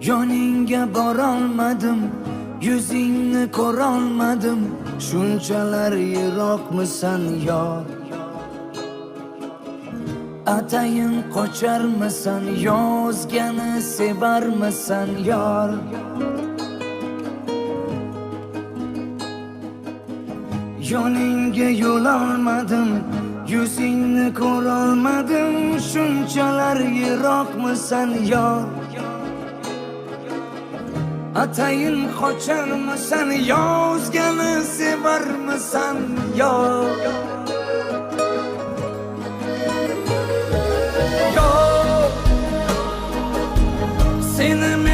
Yoningga borolmadim, yuzingni ko'rolmadim. Shunchalar yiroqmisan yor? Atayin qocharmisan, yozgani sevarmisan yor? Yoningga yo'l olmadim, yuzingni ko'rolmadim. Shunchalar yiroqmisan yor? Atayin qocharmisan, yozgani sevarmisan yor? Seni